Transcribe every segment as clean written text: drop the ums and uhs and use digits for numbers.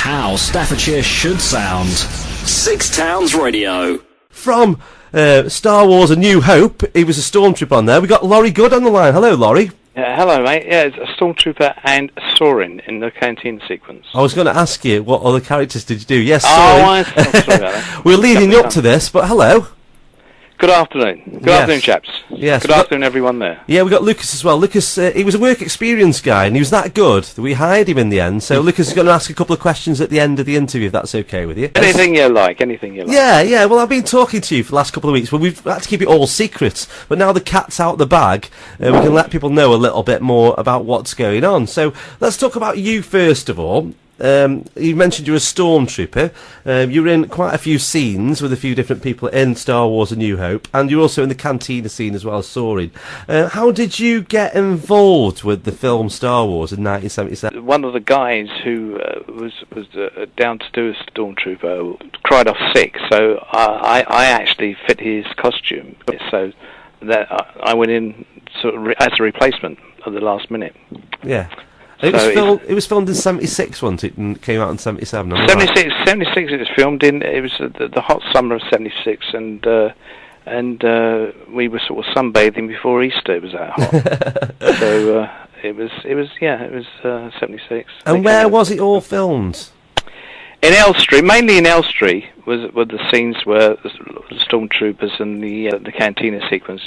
how Staffordshire should sound. Six Towns Radio. From Star Wars A New Hope, he was a stormtrooper on there. We got Laurie Goode on the line. Hello, Laurie. Hello, mate. Yeah, it's a stormtrooper and Sorin in the canteen sequence. I was going to ask you, what other characters did you do? Yes, sorry Sorin. Sorry about that. We're leading you up to this, but hello. Good afternoon. Good afternoon, chaps. Yes. Good afternoon, everyone there. Yeah, we got Lucas as well. Lucas, he was a work experience guy, and he was that good that we hired him in the end. So Lucas is going to ask a couple of questions at the end of the interview, if that's okay with you. Anything you like. Yeah. Well, I've been talking to you for the last couple of weeks. Well, we've had to keep it all secret, but now the cat's out the bag, we can let people know a little bit more about what's going on. So let's talk about you first of all. You mentioned you're a stormtrooper. You're in quite a few scenes with a few different people in Star Wars A New Hope, and you're also in the cantina scene as well as Sorin. How did you get involved with the film Star Wars in 1977? One of the guys who was down to do a stormtrooper cried off sick, so I actually fit his costume, so that I went in sort of as a replacement at the last minute. Yeah. It was filmed in 76, wasn't it, and came out in 77. 76 it was filmed in. It was the hot summer of 76, and we were sort of sunbathing before Easter. It was that hot. So it was 76. And where was it all filmed? In Elstree, mainly in Elstree, were the scenes where the stormtroopers and the cantina sequence,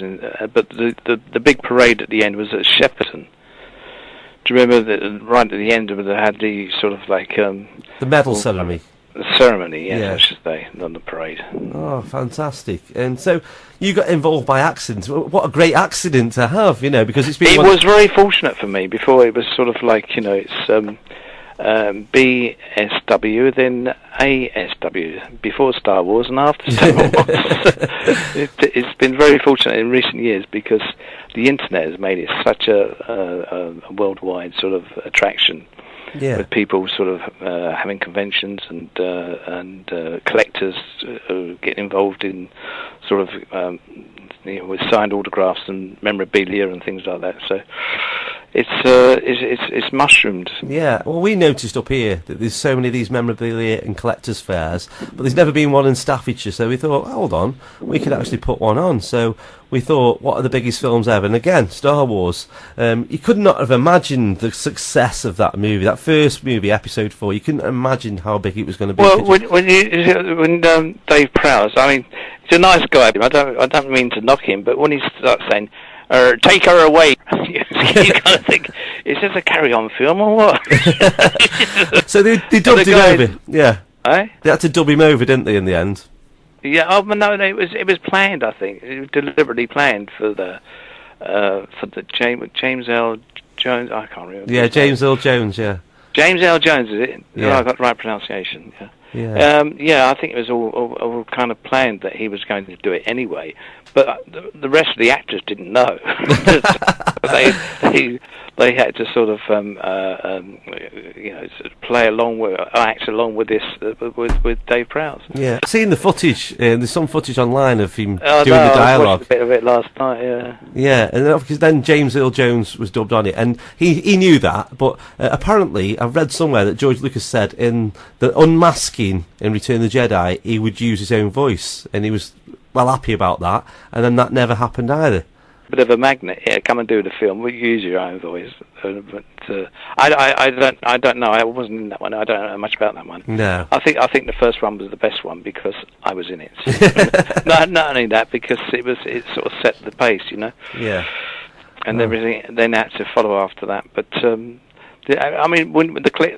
but the big parade at the end was at Shepperton. Do you remember that right at the end of it, they had the sort of like the medal ceremony? The ceremony, yes, I should say, not the parade. Oh, fantastic! And so you got involved by accident. What a great accident to have, because it's been. It was very fortunate for me. Before it was sort of like it's BSW, then ASW. Before Star Wars and after Star Wars. It's been very fortunate in recent years because the internet has made it such a worldwide sort of attraction, with people sort of having conventions and collectors getting involved in sort of with signed autographs and memorabilia and things like that. So it's mushroomed. Yeah, well, we noticed up here that there's so many of these memorabilia and collectors' fairs, but there's never been one in Staffordshire, so we thought, hold on, we could actually put one on. So we thought, what are the biggest films ever? And again, Star Wars. You could not have imagined the success of that movie, that first movie, Episode 4. You couldn't imagine how big it was going to be. Well, when Dave Prowse, I mean, he's a nice guy. I don't mean to knock him, but when he starts saying, take her away, you kind of think, is this a carry-on film or what? So they dubbed him over. Yeah. Eh? They had to dub him over, didn't they, in the end? Yeah. Oh, but no, it was planned. I think it was deliberately planned for the James L. Jones. I can't remember. Yeah, James L. Jones. Yeah. James L. Jones, is it? Yeah. I got the right pronunciation. Yeah. Yeah. I think it was all kind of planned that he was going to do it anyway, but the rest of the actors didn't know. They had to sort of play along with, act along with this with Dave Prowse. Yeah, I've seen the footage. There's some footage online of him doing the dialogue. I watched a bit of it last night. Yeah. Yeah, and because then James Earl Jones was dubbed on it, and he knew that. But apparently, I've read somewhere that George Lucas said in the unmasking in Return of the Jedi, he would use his own voice, and he was well happy about that. And then that never happened either. Bit of a magnet. Yeah, come and do the film. We use your own voice. But I don't know. I wasn't in that one. I don't know much about that one. No. I think the first one was the best one because I was in it. Not only that, because it sort of set the pace, Yeah. And everything then had to follow after that. But I mean, when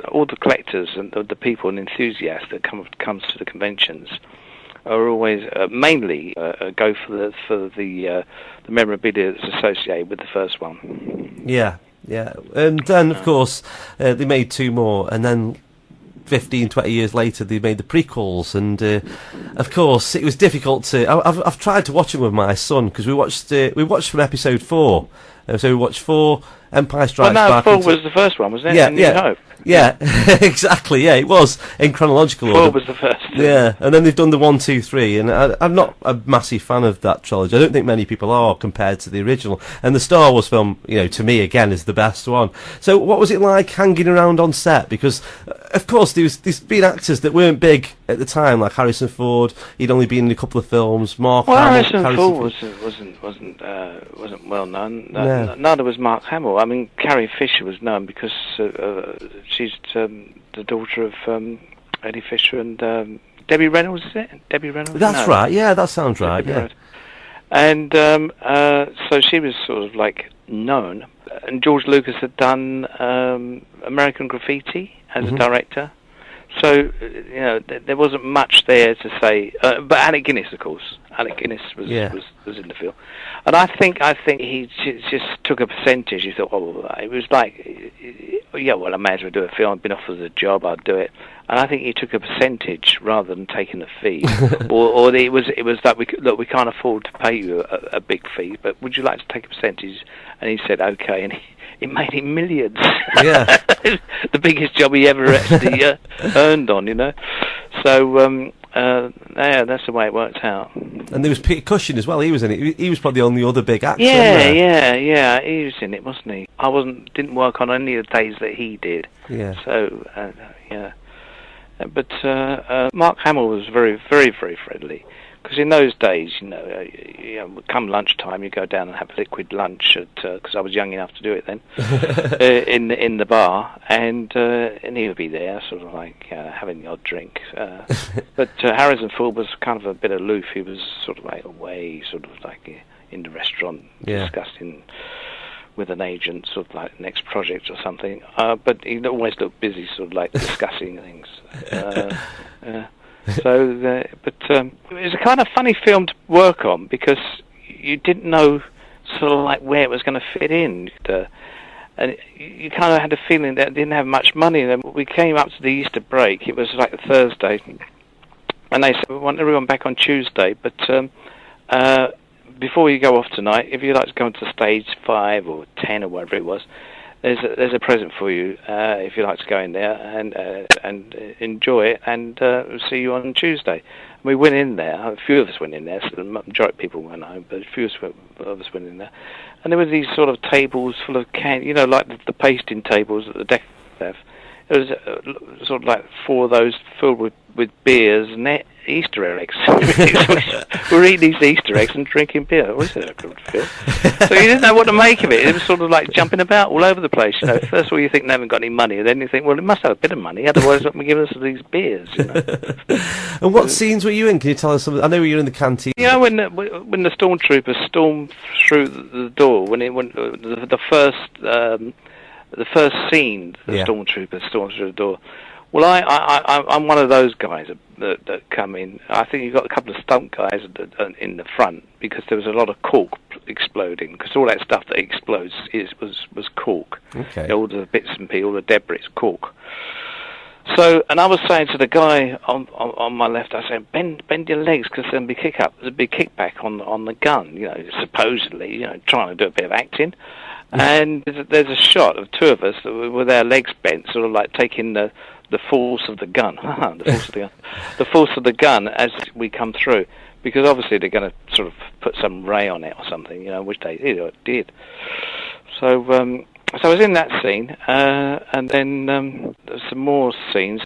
all the collectors and the people and enthusiasts that comes to the conventions are always mainly go for the memorabilia that's associated with the first one. Yeah, and then of course they made two more, and then 15, 20 years later they made the prequels, and of course it was difficult to. I've tried to watch them with my son because we watched from episode 4. So we watched 4, Empire Strikes Back. Well, no, 4 was the first one, wasn't it? Yeah. Yeah, exactly. Yeah, it was in chronological order. 4 was the first. Yeah, and then they've done the 1, 2, 3, and I'm not a massive fan of that trilogy. I don't think many people are compared to the original. And the Star Wars film, to me again, is the best one. So, what was it like hanging around on set? Because, of course, there's been actors that weren't big at the time, like Harrison Ford. He'd only been in a couple of films. Harrison Ford wasn't well known. Neither was Mark Hamill. I mean, Carrie Fisher was known because she's the daughter of Eddie Fisher and Debbie Reynolds. Is it Debbie Reynolds? That's right. Yeah, that sounds right. Yeah. And so she was sort of like known. And George Lucas had done American Graffiti as a director. So, there wasn't much there to say. But Alec Guinness, of course. Alec Guinness was in the film. And I think he just took a percentage. He thought, it was like, I may as well do a film. I've been offered a job, I'll do it. And I think he took a percentage rather than taking a fee. or it was like, we can't afford to pay you a big fee, but would you like to take a percentage? And he said, okay. And it made him millions. Yeah. The biggest job he ever actually earned on, So, that's the way it worked out. And there was Peter Cushing as well. He was in it. He was probably the only other big actor. Yeah. He was in it, wasn't he? I didn't work on any of the days that he did. Yeah. So, But Mark Hamill was very, very, very friendly. Because in those days, come lunchtime, you go down and have a liquid lunch because I was young enough to do it then, in the bar, and he would be there, sort of like having the odd drink. But Harrison Ford was kind of a bit aloof. He was sort of like away, sort of like in the restaurant, discussing with an agent, sort of like next project or something. But he always looked busy, sort of like discussing things. So, but it was a kind of funny film to work on because you didn't know sort of like where it was going to fit in, and you kind of had a feeling that it didn't have much money. And then we came up to the Easter break. It was like a Thursday, and they said we want everyone back on Tuesday. But before you go off tonight, if you'd like to go into stage 5 or 10 or whatever it was, there's a present for you if you'd like to go in there and enjoy it, and we'll see you on Tuesday. And we went in there. A few of us went in there. So the majority of people went home, but a few of us went in there. And there were these sort of tables full of like the pasting tables that the deck have. It was sort of like 4 of those filled with beers and Easter eggs. We're eating these Easter eggs and drinking beer. Was it a good film? So you didn't know what to make of it. It was sort of like jumping about all over the place. First of all, you think they haven't got any money, and then you think, well, it must have a bit of money, otherwise, what give us these beers? And what scenes were you in? Can you tell us something? I know you were in the canteen. When the stormtroopers stormed through the door, when the first scene, the stormtroopers stormed through the door. Well, I'm one of those guys that come in. I think you've got a couple of stunt guys in the front because there was a lot of cork exploding, because all that stuff that explodes was cork. Okay. All the bits and pieces, all the debris, cork. So, and I was saying to the guy on my left, I said, bend your legs because there'll be there's a big kickback on the gun. Supposedly, trying to do a bit of acting. And there's a shot of 2 of us with our legs bent, sort of like taking the force of the gun. The force of the gun as we come through, because obviously they're going to sort of put some ray on it or something, which they did. So I was in that scene, and then there's some more scenes.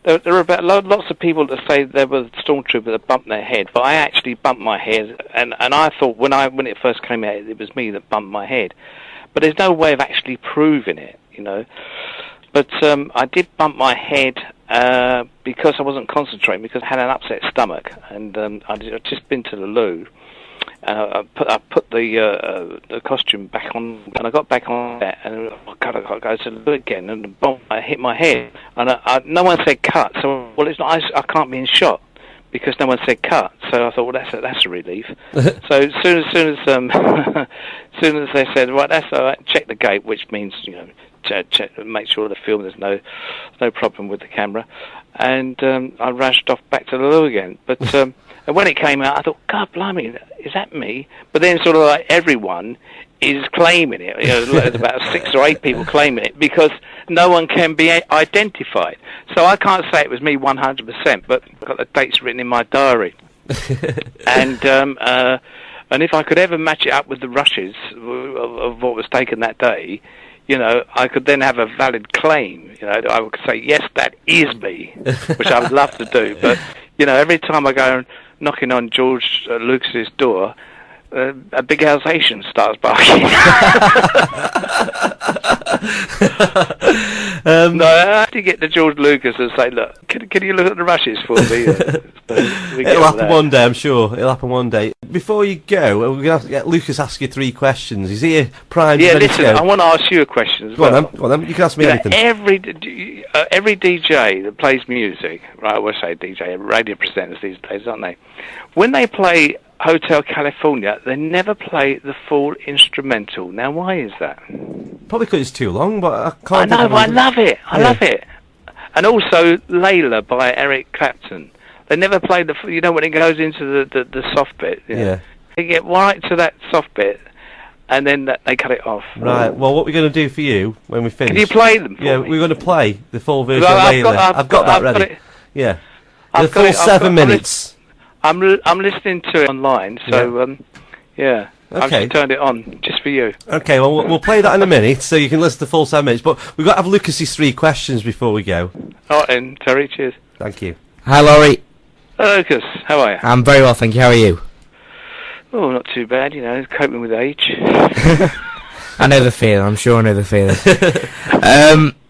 There were about lots of people that say there were stormtroopers that bumped their head, but I actually bumped my head, and I thought when it first came out, it was me that bumped my head. But there's no way of actually proving it, But I did bump my head because I wasn't concentrating, because I had an upset stomach, and I'd just been to the loo. I put the costume back on, and I got back on that, and I got to the loo again, and boom, I hit my head, and no one said cut. So it's not. I can't be in shot because no one said cut. So I thought, well, that's a relief. So as soon as they said, right, that's all right, check the gate, which means check, make sure the film there's no problem with the camera, and I rushed off back to the loo again. But and when it came out, I thought, God blimey, is that me? But then sort of like everyone is claiming it. There's about 6 or 8 people claiming it because no one can be identified. So I can't say it was me 100%, but I've got the dates written in my diary. And if I could ever match it up with the rushes of what was taken that day, I could then have a valid claim. I would say, yes, that is me, which I would love to do. But, every time I go knocking on George Lucas's door, a big Alsatian starts barking. No, I have to get to George Lucas and say, look, can you look at the rushes for me? It'll happen one day, I'm sure. It'll happen one day. Before you go, we're going to have to get Lucas ask you 3 questions. He's here primed. Yeah, listen, I want to ask you a question as well. Go on then. You can ask me anything. Every DJ that plays music, right, I will say DJ, radio presenters these days, aren't they? When they play Hotel California, they never play the full instrumental. Now, why is that? Probably because it's too long, but I can't... I know, I love it. I love it. And also, Layla by Eric Clapton. They never play the... when it goes into the soft bit. Yeah. They get right to that soft bit, and then they cut it off. Right, well, what we're going to do for you when we finish... Can you play them for me? We're going to play the full version of Layla. I've got that ready. Yeah. The full 7 minutes. I'm listening to it online, so yeah. Okay. I've just turned it on just for you. Okay, well we'll play that in a minute, so you can listen to the full 7 minutes. But we've got to have Lucas's 3 questions before we go. All right, then, Terry. Cheers. Thank you. Hi, Laurie. Hello, Lucas. How are you? I'm very well, thank you. How are you? Oh, not too bad. Coping with age. I know the feeling. I'm sure I know the feeling.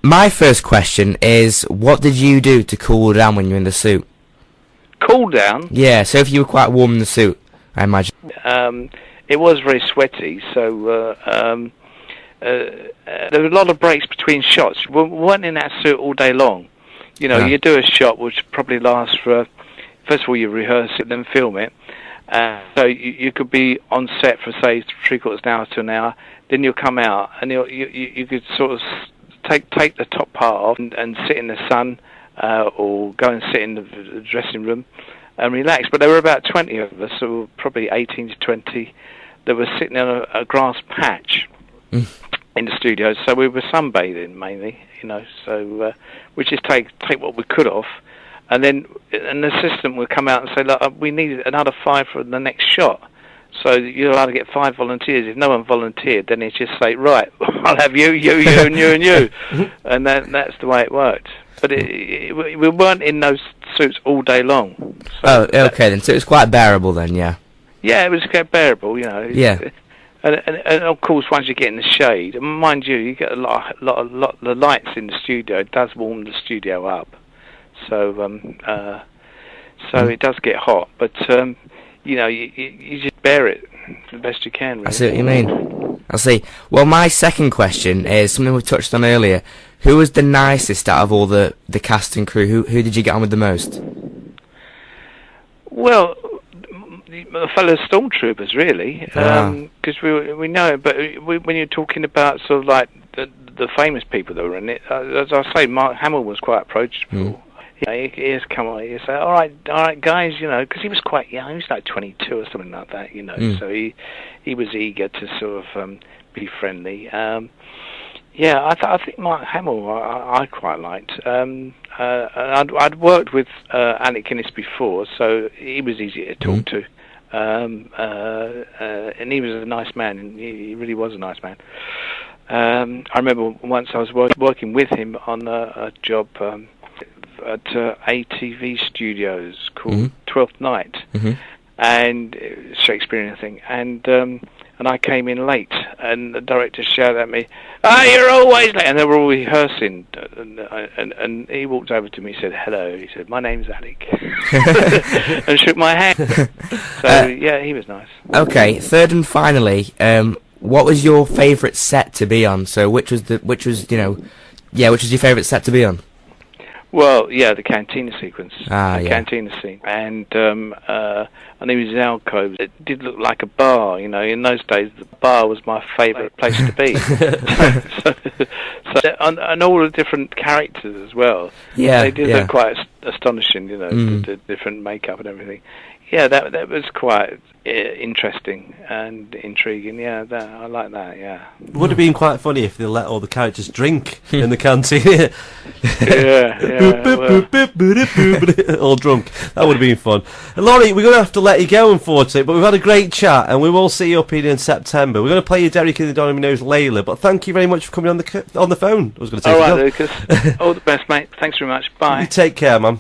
My first question is, what did you do to cool down when you were in the suit? Cool down? Yeah, so if you were quite warm in the suit, I imagine. It was very sweaty, so there were a lot of breaks between shots. We weren't in that suit all day long. You do a shot which probably lasts for... First of all, you rehearse it, then film it. So you could be on set for, say, 3/4 an hour to an hour. Then you'll come out, and you could sort of take the top part off and sit in the sun, or go and sit in the dressing room and relax. But there were about 20 of us, so probably 18 to 20, that were sitting on a grass patch in the studio. So we were sunbathing mainly, so we just take what we could off, and then an assistant would come out and say, look, we need another 5 for the next shot. So you're allowed to get 5 volunteers. If no one volunteered, then it's just say, right, I'll have you, and you, and you. And that's the way it worked. But we weren't in those suits all day long. So okay then. So it was quite bearable then, yeah. Yeah, it was quite bearable, Yeah. And of course, once you get in the shade, and mind you get a lot. The lights in the studio, it does warm the studio up. So it does get hot, but you just bear it the best you can. Really. I see what you mean. I see. Well, my second question is something we touched on earlier. Who was the nicest out of all the cast and crew? Who did you get on with the most? Well, the fellow stormtroopers, really, because we know it. But when you're talking about sort of like the famous people that were in it, as I say, Mark Hamill was quite approachable. He has come on. He say, all right, guys, because he was quite young. He was like 22 or something like that, So he was eager to sort of be friendly. I think Mark Hamill I quite liked. I'd worked with Alec Guinness before, so he was easy to talk to. And he was a nice man, and he really was a nice man. I remember once I was working with him on a job at ATV Studios called Twelfth Night, and Shakespearean thing, and I came in late, and the director shouted at me, you're always late, and they were all rehearsing, and he walked over to me and said, hello, he said, my name's Alec, and shook my hand. So yeah, he was nice. Okay, third and finally, what was your favourite set to be on? So which was your favourite set to be on? Well, yeah, the cantina sequence, cantina scene, and it was in alcoves. It did look like a bar, In those days, the bar was my favourite place to be. so and all the different characters as well. Yeah, they did look quite astonishing, the different makeup and everything. Yeah, that was quite interesting and intriguing. Yeah, I like that. Yeah, it would have been quite funny if they let all the characters drink in the canteen. All drunk. That would have been fun. Laurie, we're going to have to let you go, unfortunately, but we've had a great chat, and we will see you up here in September. We're going to play you Derek and the Donny Knows Layla, but thank you very much for coming on the phone. I was going to say, all right, Lucas. All the best, mate. Thanks very much. Bye. You take care, man.